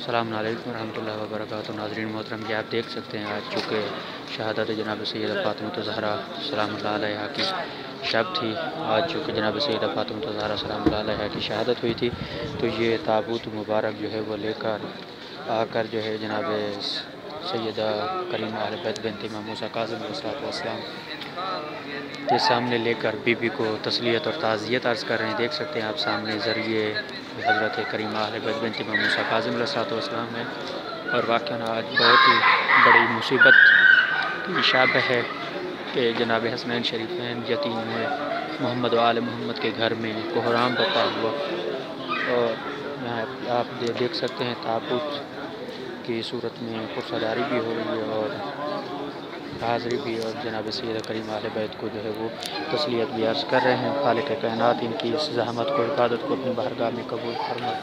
अस्सलाम वालेकुम रहमतुल्लाहि व बरकातुहू। नाज़रीन मोहतरम, ये आप देख सकते हैं आज चूँकि शहादत जनाब सैयदा फ़ातिमा ज़हरा सलामुल्लाह अलैहा की शब थी। आज चूँकि जनाब सैयदा फ़ातिमा ज़हरा सलामुल्लाह अलैहा की शहादत हुई थी, तो ये ताबूत मुबारक जो है वो लेकर आकर जो है जनाब सैयदा करीमा अहले बैत बिन्त इमाम मूसा काज़िम अलैहिस्सलाम के सामने लेकर बीबी को तस्लियत और ताज़ियत अर्ज़ कर रहे हैं। देख सकते हैं आप सामने ज़रिए हज़रत करीमा अहले बैत बिन्त इमाम मूसा काज़िम अलैहिस्सलाम है। और वाक़ई आज बहुत ही बड़ी मुसीबत की शब है कि जनाब हसनैन शरीफैन यतीम हुए, मोहम्मद व आले मोहम्मद के घर में कोहराम बरपा हुआ। और यहाँ आप देख सकते हैं ताबूत की सूरत में पुरसदारी भी हो रही है और हाज़री भी, और जनाब सैयदा करीमा अहले बैत को जो है वो तस्लियत भी अर्ज़ कर रहे हैं। खालिक कायनात इनकी इस ज़हमत को, इबादत को अपनी बारगाह में कबूल फरमाए।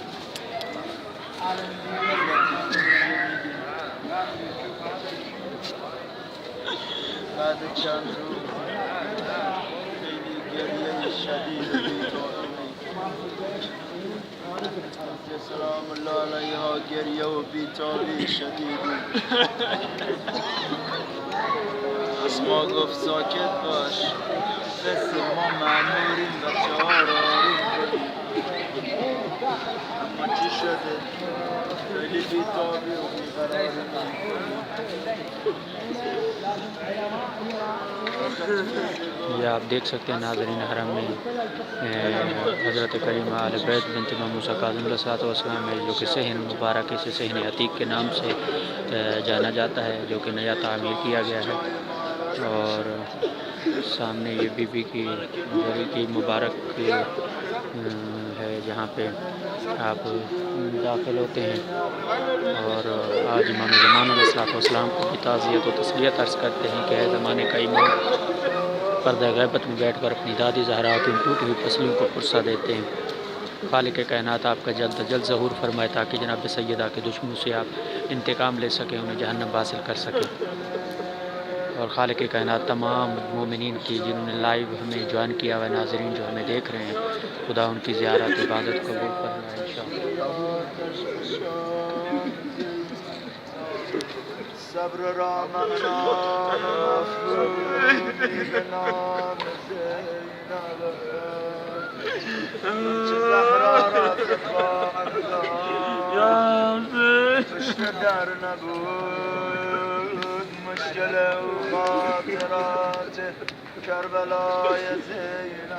सलामुल्लाह अलैहा गिरिया व बीताबी शदीद اسما گفت ساکت باش قصه ما مأموریم و چهاراریم اما چی شده خیلی بیتابی و بیقراریم. ये आप देख सकते हैं नाज़रीन हरम में हज़रत करीमा अहले बैत बिन्त इमाम मूसा काज़िम अलैहिस्सलाम है, जो कि सहन मुबारक से सहन अतीक के नाम से जाना जाता है, जो कि नया तामीर किया गया है। और सामने ये बीबी की जरी की मुबारक है, जहाँ पे आप दाखिल होते हैं और आज इमाम ज़मान अलैहिस्सलाम को भी ताज़ियत व तस्लियत अर्ज़ करते हैं कि ज़माने का इमाम पर्दा गैबत में बैठकर अपनी दादी ज़हरा की टूटी हुई पसलियों को पुरसा देते हैं। खालिक कायनात आपका जल्द अज जल्द ज़हूर फरमाए ताकि जनाब सैयदा के दुश्मनों से आप इंतकाम ले सकें, उन्हें जहन्नम हासिल कर सकें। और खालिक कायनात तमाम मोमिनीन की जिन्होंने लाइव हमें ज्वाइन किया हुआ, नाज़रीन जो हमें देख रहे हैं, खुदा उनकी ज़ियारत इबादत कबूल फरमाए इंशाअल्लाह। صبر را ممنان افروزی به نام زینب چه زهرا را زفاردان پشت در نبود مشکل او خاطرات کربلای زینب